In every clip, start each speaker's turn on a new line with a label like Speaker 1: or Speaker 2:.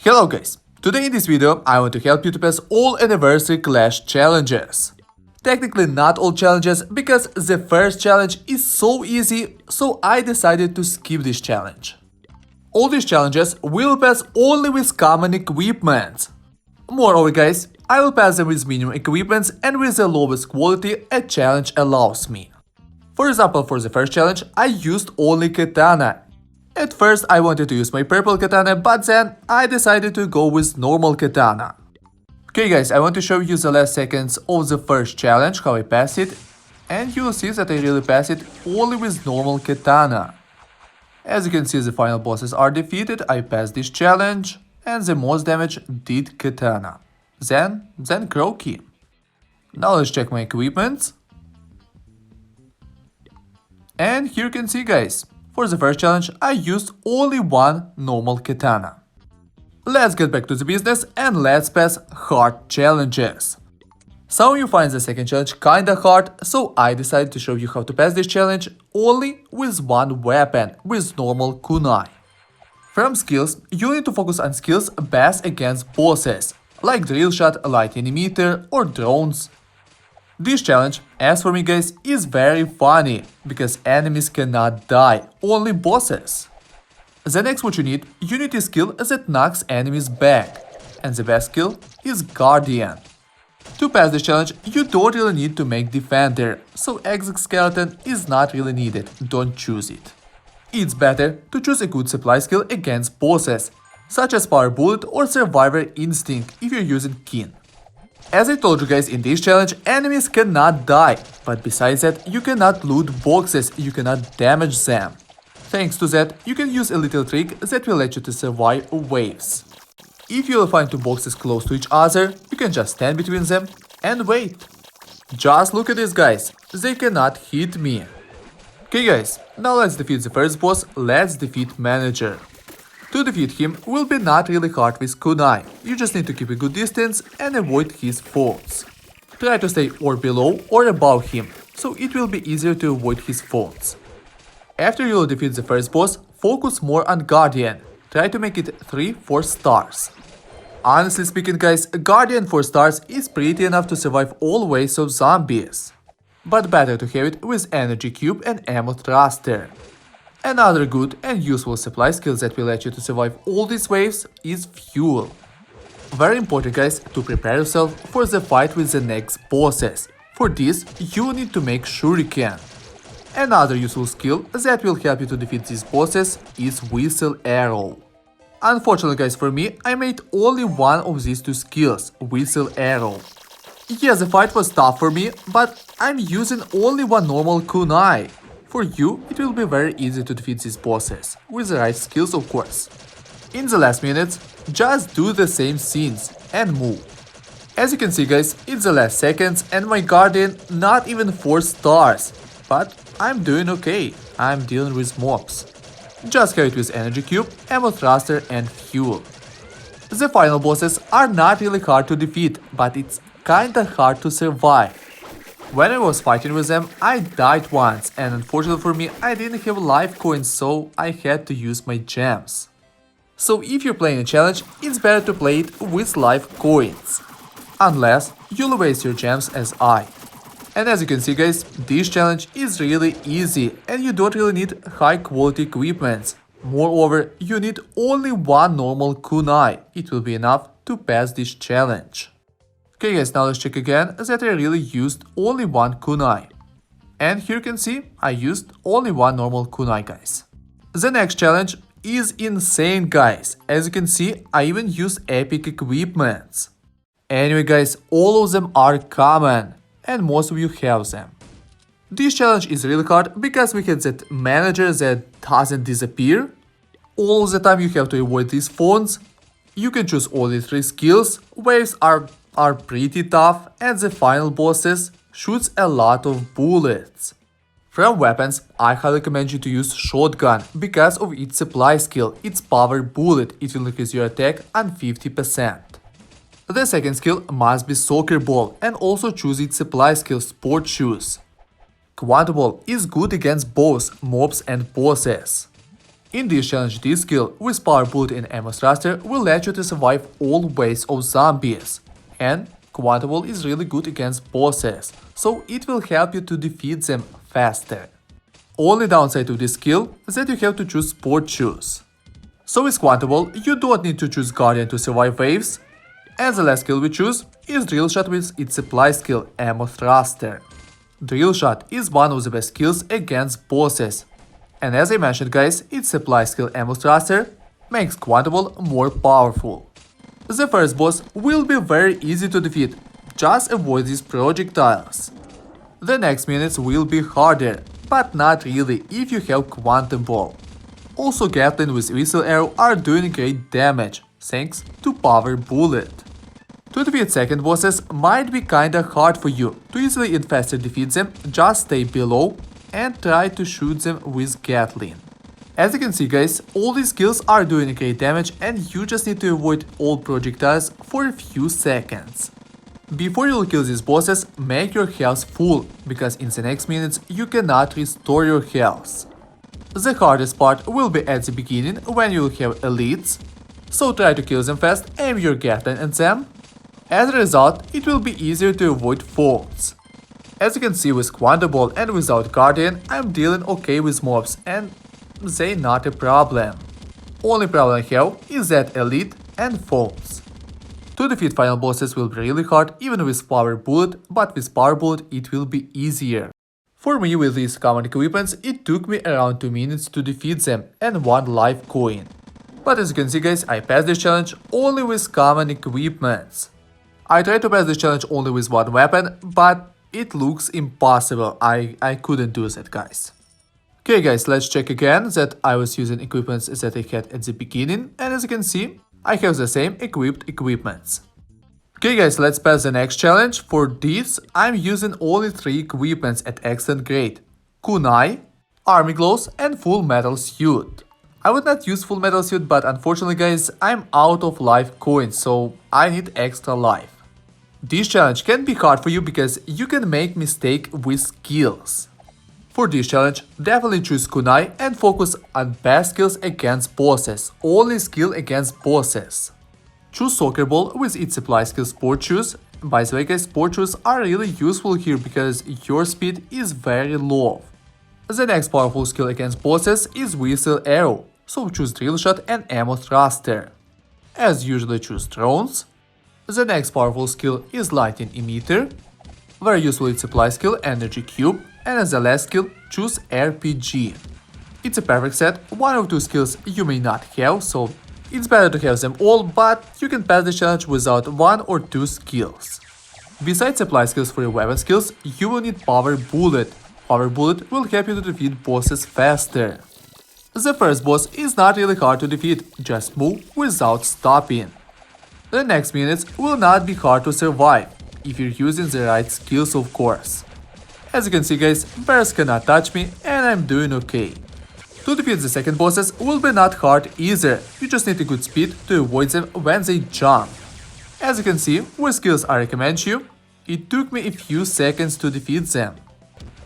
Speaker 1: Hello guys, today in this video I want to help you to pass all Anniversary Clash challenges. Technically not all challenges because the first challenge is so easy, so I decided to skip this challenge. All these challenges will pass only with common equipment. Moreover guys, I will pass them with minimum equipment and with the lowest quality a challenge allows me. For example, for the first challenge I used only katana. At first I wanted to use my purple katana, but then I decided to go with normal katana. Okay guys, I want to show you the last seconds of the first challenge, how I passed it, and you will see that I really passed it only with normal katana. As you can see, the final bosses are defeated, I passed this challenge, and the most damage did katana. Then Croaky. Now let's check my equipment. And here you can see guys, for the first challenge I used only one normal katana. Let's get back to the business and let's pass hard challenges. Some of you find the second challenge kinda hard, so I decided to show you how to pass this challenge only with one weapon, with normal kunai. From skills, you need to focus on skills best against bosses, like drill shot, lightning meter or drones. This challenge, as for me guys, is very funny, because enemies cannot die, only bosses. The next what you need a skill that knocks enemies back, and the best skill is Guardian. To pass this challenge, you don't really need to make Defender, so Exoskeleton is not really needed, don't choose it. It's better to choose a good supply skill against bosses, such as Power Bullet or Survivor Instinct if you're using Kin. As I told you guys, in this challenge enemies cannot die, but besides that you cannot loot boxes, you cannot damage them. Thanks to that, you can use a little trick that will let you to survive waves. If you will find two boxes close to each other, you can just stand between them and wait. Just look at this guys, they cannot hit me. Okay guys, now let's defeat the first boss, let's defeat Manager. To defeat him will be not really hard with kunai, you just need to keep a good distance and avoid his faults. Try to stay or below or above him, so it will be easier to avoid his faults. After you will defeat the first boss, focus more on Guardian, try to make it 3-4 stars. Honestly speaking guys, Guardian 4 stars is pretty enough to survive all waves of zombies. But better to have it with Energy Cube and Ammo Thruster. Another good and useful supply skill that will let you to survive all these waves is Fuel. Very important guys, to prepare yourself for the fight with the next bosses. For this, you need to make Shuriken. Another useful skill that will help you to defeat these bosses is Whistle Arrow. Unfortunately guys, for me, I made only one of these two skills, Whistle Arrow. Yeah, the fight was tough for me, but I'm using only one normal kunai. For you, it will be very easy to defeat these bosses, with the right skills of course. In the last minutes, just do the same scenes and move. As you can see guys, it's the last seconds and my Guardian not even 4 stars. But I'm doing okay, I'm dealing with mobs. Just have it with Energy Cube, Ammo Thruster and Fuel. The final bosses are not really hard to defeat, but it's kinda hard to survive. When I was fighting with them, I died once, and unfortunately for me, I didn't have life coins, so I had to use my gems. So if you're playing a challenge, it's better to play it with life coins. Unless you'll waste your gems as I. And as you can see guys, this challenge is really easy, and you don't really need high quality equipment. Moreover, you need only one normal kunai, it will be enough to pass this challenge. Okay guys, now let's check again that I really used only one kunai. And here you can see, I used only one normal kunai guys. The next challenge is insane guys, as you can see, I even used epic equipment. Anyway guys, all of them are common, and most of you have them. This challenge is really hard because we have that manager that doesn't disappear. All the time you have to avoid these phones. You can choose only 3 skills, waves are pretty tough, and the final bosses shoots a lot of bullets. From weapons, I highly recommend you to use shotgun because of its supply skill, its power bullet, it will increase your attack on 50%. The second skill must be soccer ball, and also choose its supply skill, sport shoes. Quantum ball is good against both mobs and bosses. In this challenge, this skill with Power Bullet and Ammo Thruster will let you to survive all waves of zombies. And Quantable is really good against bosses, so it will help you to defeat them faster. Only downside to this skill is that you have to choose sport shoes. So with Quantable, you don't need to choose Guardian to survive waves. And the last skill we choose is Drill Shot with its supply skill Ammo Thruster. Drill Shot is one of the best skills against bosses. And as I mentioned guys, its supply skill Ammo Thruster makes Quantable more powerful. The first boss will be very easy to defeat, just avoid these projectiles. The next minutes will be harder, but not really if you have Quantum Ball. Also Gatling with Whistle Arrow are doing great damage, thanks to Power Bullet. To defeat second bosses might be kinda hard for you. To easily and faster defeat them, just stay below and try to shoot them with Gatling. As you can see guys, all these skills are doing great damage and you just need to avoid all projectiles for a few seconds. Before you kill these bosses, make your health full, because in the next minutes you cannot restore your health. The hardest part will be at the beginning when you will have elites, so try to kill them fast, aim your Gatling at them. As a result, it will be easier to avoid falls. As you can see with Quantum Ball and without Guardian, I'm dealing okay with mobs and they not a problem. Only problem I have is that elite and falls. To defeat final bosses will be really hard even with Power Bullet, but with Power Bullet it will be easier. For me with these common equipments it took me around 2 minutes to defeat them and 1 life coin. But as you can see guys, I passed this challenge only with common equipments. I tried to pass this challenge only with 1 weapon, but it looks impossible. I couldn't do that guys. Okay guys, let's check again that I was using equipments that I had at the beginning, and as you can see, I have the same equipped equipments. Okay guys, let's pass the next challenge. For this, I'm using only 3 equipments at excellent grade: kunai, army gloves and full metal suit. I would not use full metal suit, but unfortunately guys, I'm out of life coins, so I need extra life. This challenge can be hard for you because you can make mistake with skills. For this challenge, definitely choose kunai and focus on best skills against bosses, only skill against bosses. Choose soccer ball with its supply skill sport shoes. By the way guys, sport shoes are really useful here because your speed is very low. The next powerful skill against bosses is Whistle Arrow, so choose Drill Shot and Ammo Thruster. As usually choose drones. The next powerful skill is Lightning Emitter. Very useful its supply skill Energy Cube. And as the last skill, choose RPG. It's a perfect set, 1 or 2 skills you may not have, so it's better to have them all, but you can pass the challenge without 1 or 2 skills. Besides supply skills for your weapon skills, you will need Power Bullet. Power Bullet will help you to defeat bosses faster. The first boss is not really hard to defeat, just move without stopping. The next minutes will not be hard to survive, if you're using the right skills of course. As you can see guys, bears cannot touch me and I'm doing okay. To defeat the second bosses will be not hard either, you just need a good speed to avoid them when they jump. As you can see, with skills I recommend you, it took me a few seconds to defeat them.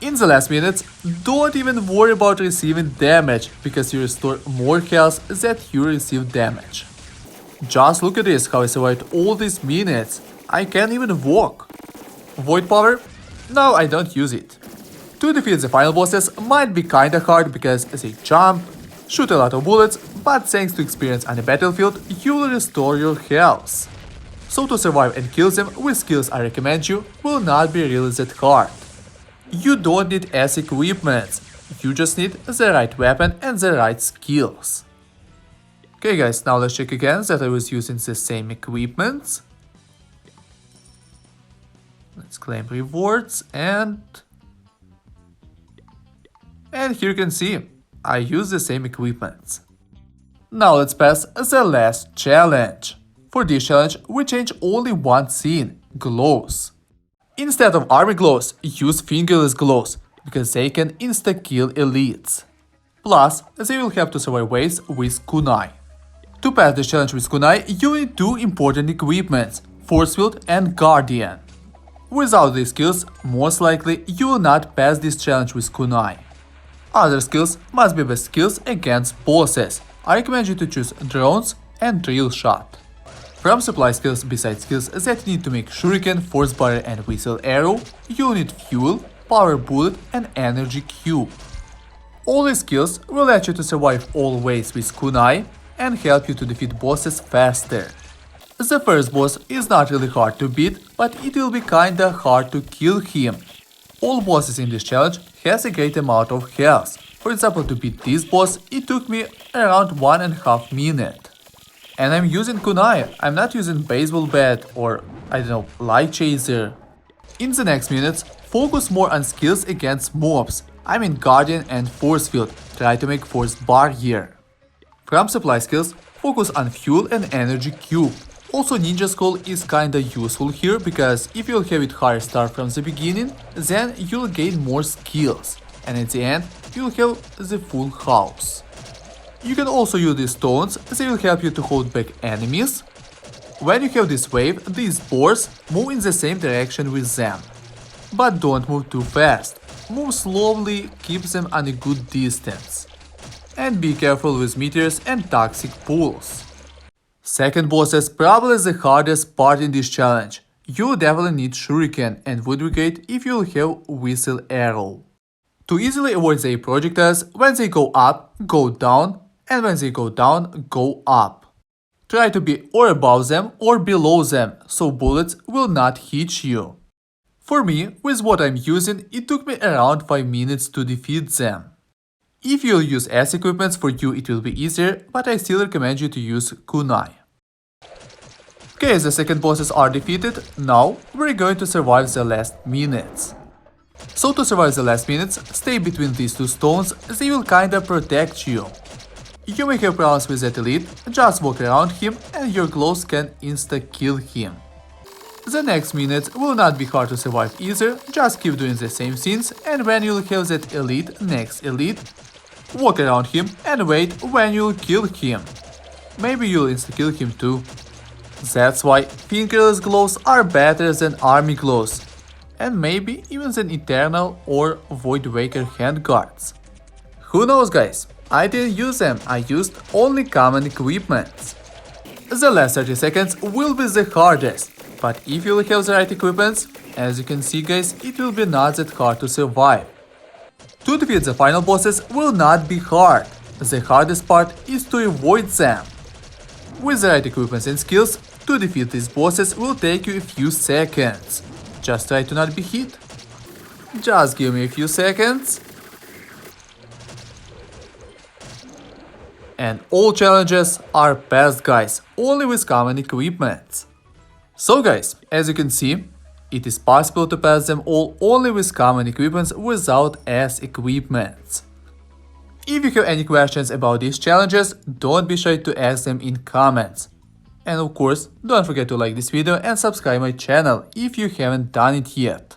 Speaker 1: In the last minutes, don't even worry about receiving damage, because you restore more health than you receive damage. Just look at this, how I survived all these minutes. I can't even walk. Void power? No, I don't use it. To defeat the final bosses might be kinda hard because they jump, shoot a lot of bullets, but thanks to experience on the battlefield, you will restore your health. So to survive and kill them with skills I recommend you will not be really that hard. You don't need S equipment, you just need the right weapon and the right skills. Okay guys, now let's check again that I was using the same equipment. Let's claim rewards and here you can see, I use the same equipment. Now let's pass the last challenge. For this challenge, we change only one thing, gloves. Instead of army gloves, use fingerless gloves, because they can insta-kill elites. Plus, they will have to survive waves with kunai. To pass this challenge with kunai, you need 2 important equipments, force field and guardian. Without these skills, most likely you will not pass this challenge with kunai. Other skills must be best skills against bosses. I recommend you to choose drones and drill shot. From supply skills, besides skills that need to make shuriken, force barrier and whistle arrow, you'll need fuel, power bullet and energy cube. All these skills will let you to survive all ways with kunai and help you to defeat bosses faster. The first boss is not really hard to beat, but it will be kinda hard to kill him. All bosses in this challenge has a great amount of health. For example, to beat this boss, it took me around 1.5 minutes. And I'm using kunai, I'm not using baseball bat or, I don't know, light chaser. In the next minutes, focus more on skills against mobs. I mean guardian and force field, try to make force barrier. From supply skills, focus on fuel and energy cube. Also ninja skull is kinda useful here because if you'll have it higher start from the beginning, then you'll gain more skills. And at the end, you'll have the full house. You can also use these stones, they will help you to hold back enemies. When you have this wave, these boars move in the same direction with them. But don't move too fast. Move slowly, keep them on a good distance. And be careful with meteors and toxic pools. Second boss is probably the hardest part in this challenge. You definitely need shuriken and would be great if you'll have whistle arrow. To easily avoid the projectiles, when they go up, go down, and when they go down, go up. Try to be or above them or below them, so bullets will not hit you. For me, with what I'm using, it took me around 5 minutes to defeat them. If you'll use S equipments, for you it will be easier, but I still recommend you to use kunai. Okay, the second bosses are defeated, now we're going to survive the last minutes. So to survive the last minutes, stay between these two stones, they will kinda protect you. You may have problems with that elite, just walk around him and your gloves can insta-kill him. The next minutes will not be hard to survive either, just keep doing the same things and when you'll have that next elite, walk around him and wait when you'll kill him. Maybe you'll insta-kill him too. That's why fingerless gloves are better than army gloves. And maybe even than Eternal or Void Waker handguards. Who knows guys, I didn't use them, I used only common equipment. The last 30 seconds will be the hardest, but if you'll have the right equipment, as you can see guys, it will be not that hard to survive. To defeat the final bosses will not be hard, the hardest part is to avoid them. With the right equipment and skills, to defeat these bosses will take you a few seconds. Just try to not be hit. Just give me a few seconds. And all challenges are passed guys, only with common equipment. So guys, as you can see, it is possible to pass them all only with common equipment without S equipment. If you have any questions about these challenges, don't be shy to ask them in comments. And of course, don't forget to like this video and subscribe my channel if you haven't done it yet.